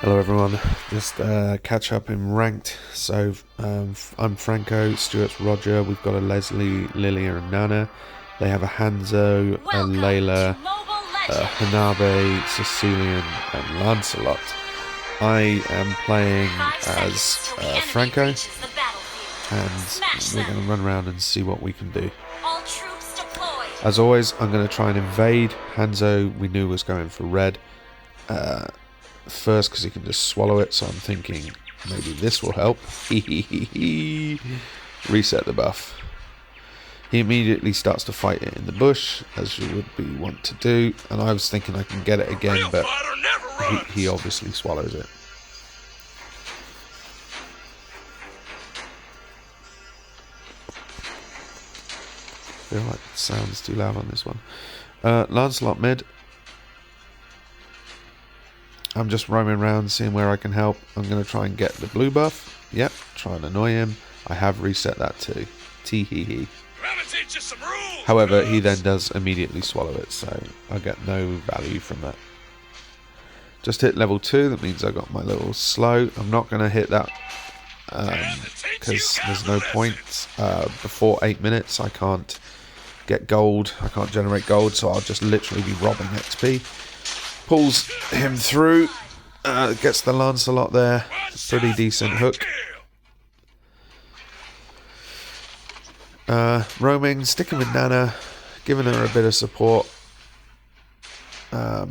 Hello everyone, just catch up in ranked. So I'm Franco, Stuart's Roger, we've got a Leslie, Lilia and Nana. They have a Hanzo, a Layla, a Hanabe, Sicilian and Lancelot. I am playing as Franco, and we're going to run around and see what we can do. As always, I'm going to try and invade. Hanzo we knew was going for red first because he can just swallow it, so I'm thinking maybe this will help. Reset the buff. He immediately starts to fight it in the bush, as you would be want to do, and I was thinking I can get it again, but he obviously swallows it. I feel like the sound's too loud on this one. Lancelot mid. I'm just roaming around seeing where I can help. I'm going to try and get the blue buff. Yep, try and annoy him. I have reset that too. Tee-hee-hee. However, he then does immediately swallow it, so I get no value from that. Just hit level 2, that means I got my little slow. I'm not going to hit that because there's no point. Before 8 minutes I can't get gold, I can't generate gold, so I'll just literally be robbing XP. Pulls him through, gets the Lancelot there, pretty decent hook. Roaming, sticking with Nana, giving her a bit of support. I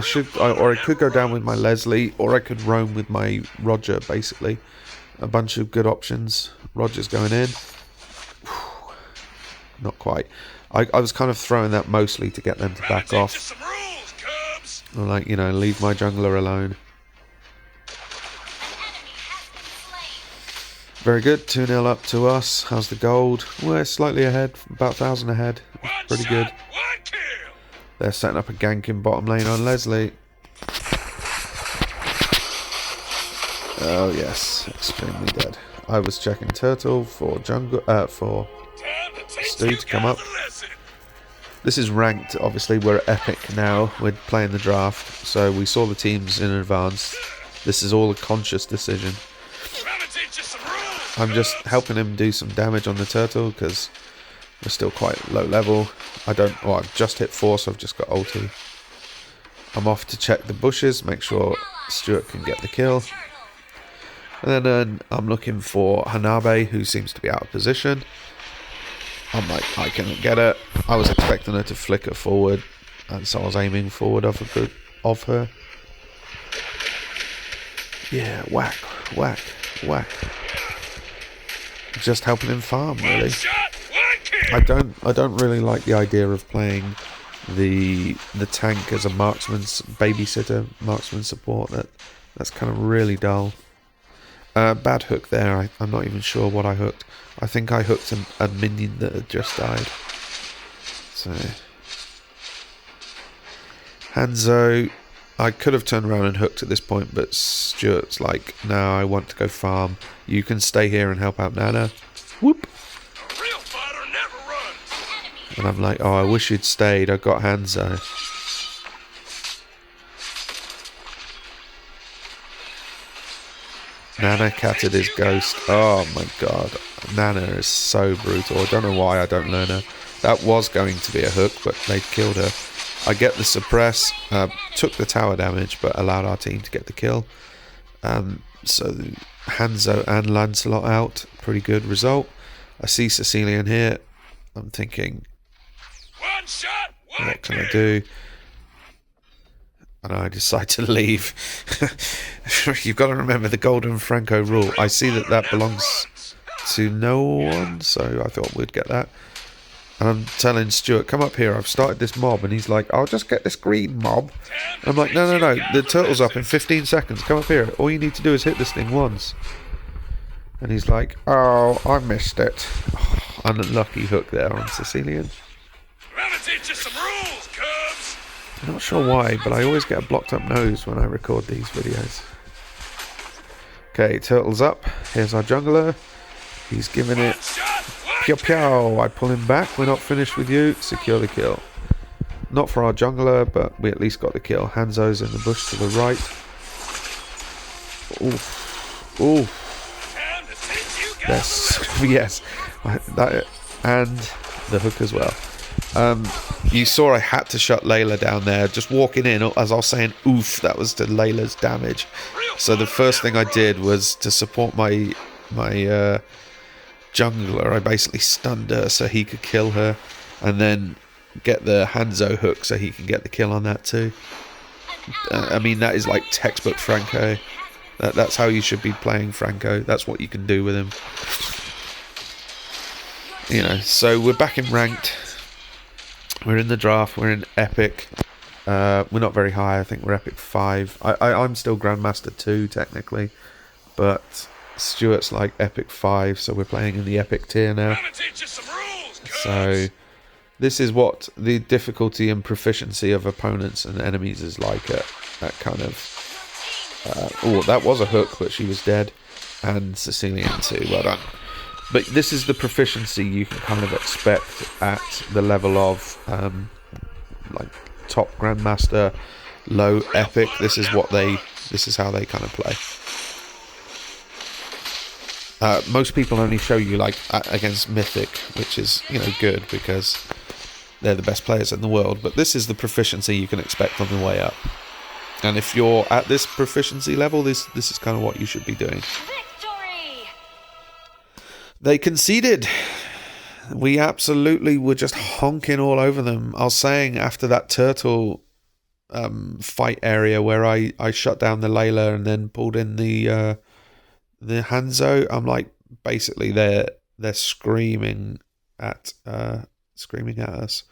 could go down with my Leslie, or I could roam with my Roger, basically. A bunch of good options. Roger's going in. Not quite. I was kind of throwing that mostly to get them to back off. Like, you know, leave my jungler alone. Very good, 2-0 up to us. How's the gold? We're slightly ahead, about 1,000 ahead. Pretty good. They're setting up a gank in bottom lane on Leslie. Oh yes, extremely dead. I was checking turtle for jungle, for Stu to come up. This is ranked, obviously we're at epic now, we're playing the draft, so we saw the teams in advance. This is all a conscious decision. I'm just helping him do some damage on the turtle because we're still quite low level. I've just hit 4, so I've just got ulti. I'm off to check the bushes, make sure Stuart can get the kill. And then I'm looking for Hanabe, who seems to be out of position. I'm like, I cannot get her. I was expecting her to flicker forward, and so I was aiming forward of her. Yeah, whack, whack, whack. Just helping him farm, really. I don't really like the idea of playing the tank as a babysitter, marksman support. That's kind of really dull. Bad hook there. I'm not even sure what I hooked. I think I hooked a minion that had just died. So Hanzo, I could have turned around and hooked at this point, but Stuart's like, no, I want to go farm. You can stay here and help out Nana. Whoop. And I'm like, oh, I wish you'd stayed. I got Hanzo. Nana catted his ghost. Oh my god. Nana is so brutal. I don't know why I don't learn her. That was going to be a hook, but they killed her. I get the suppress. Took the tower damage, but allowed our team to get the kill. So Hanzo and Lancelot out. Pretty good result. I see Sicilian here. I'm thinking, what can I do? And I decide to leave. You've got to remember the golden Franco rule. I see that belongs to no one, so I thought we'd get that. And I'm telling Stuart, come up here, I've started this mob. And he's like, I'll just get this green mob. And I'm like, no, the turtle's up in 15 seconds. Come up here. All you need to do is hit this thing once. And he's like, oh, I missed it. Oh, unlucky hook there on Sicilian. I'm not sure why, but I always get a blocked up nose when I record these videos. Okay, turtle's up. Here's our jungler. He's giving it. Pew pew. I pull him back. We're not finished with you. Secure the kill. Not for our jungler, but we at least got the kill. Hanzo's in the bush to the right. Oof. Oof. Yes. That, and the hook as well. You saw I had to shut Layla down there. Just walking in, as I was saying, oof, that was to Layla's damage. So the first thing I did was to support my jungler. I basically stunned her so he could kill her, and then get the Hanzo hook so he can get the kill on that too. I mean, that is like textbook Franco. That's how you should be playing Franco. That's what you can do with him. You know, so we're back in ranked. We're in the draft. We're in epic. We're not very high. I think we're epic 5. I'm still Grandmaster 2 technically, but Stuart's like epic 5, so we're playing in the epic tier now. So this is what the difficulty and proficiency of opponents and enemies is like at that kind of... oh, that was a hook, but she was dead. And Sicilian too, well done. But this is the proficiency you can kind of expect at the level of like top Grandmaster, low epic. This is how they kind of play. Most people only show you like against Mythic, which is, you know, good because they're the best players in the world. But this is the proficiency you can expect on the way up. And if you're at this proficiency level, this is kind of what you should be doing. They conceded. We absolutely were just honking all over them. I was saying after that turtle fight area where I shut down the Layla and then pulled in the Hanzo, I'm like, basically they're screaming at us.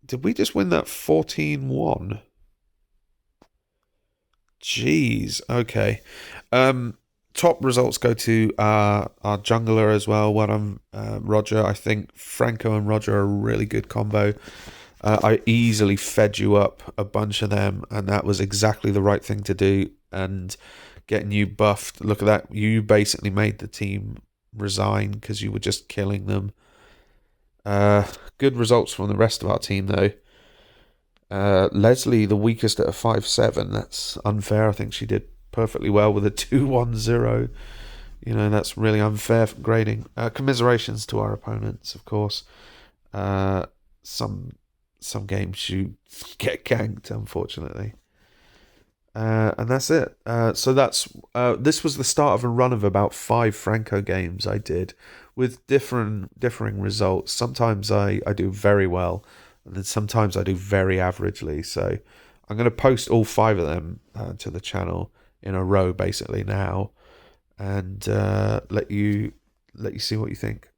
Did we just win that 14-1? Jeez, okay. Top results go to our jungler as well. Well done, Roger. I think Franco and Roger are a really good combo. I easily fed you up a bunch of them, and that was exactly the right thing to do. And getting you buffed, look at that. You basically made the team resign because you were just killing them. Good results from the rest of our team, though. Leslie, the weakest at a 5-7. That's unfair. I think she did perfectly well with a 2-1-0. You know, that's really unfair grading. Commiserations to our opponents, of course. Some games you get ganked, unfortunately. And that's it. So this was the start of a run of about 5 Franco games I did with differing results. Sometimes I do very well, and then sometimes I do very averagely. So I'm going to post all 5 of them to the channel in a row basically now, and let you see what you think.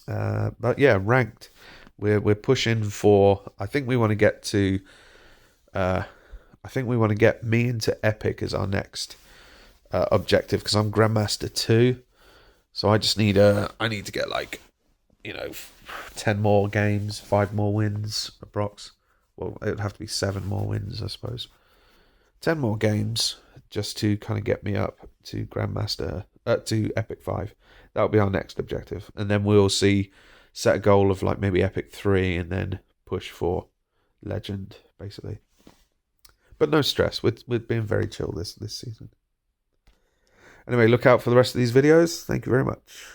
But yeah, ranked. We're pushing for. I think we want to get to. I think we want to get me into epic as our next objective, because I'm Grandmaster 2. So I just need I need to get like, you know, 10 more games, 5 more wins approx. Well, it would have to be 7 more wins, I suppose. 10 more games just to kind of get me up to Grandmaster, to Epic 5. That'll be our next objective. And then we'll set a goal of like maybe Epic 3 and then push for Legend, basically. But no stress. We're being very chill this season. Anyway, look out for the rest of these videos. Thank you very much.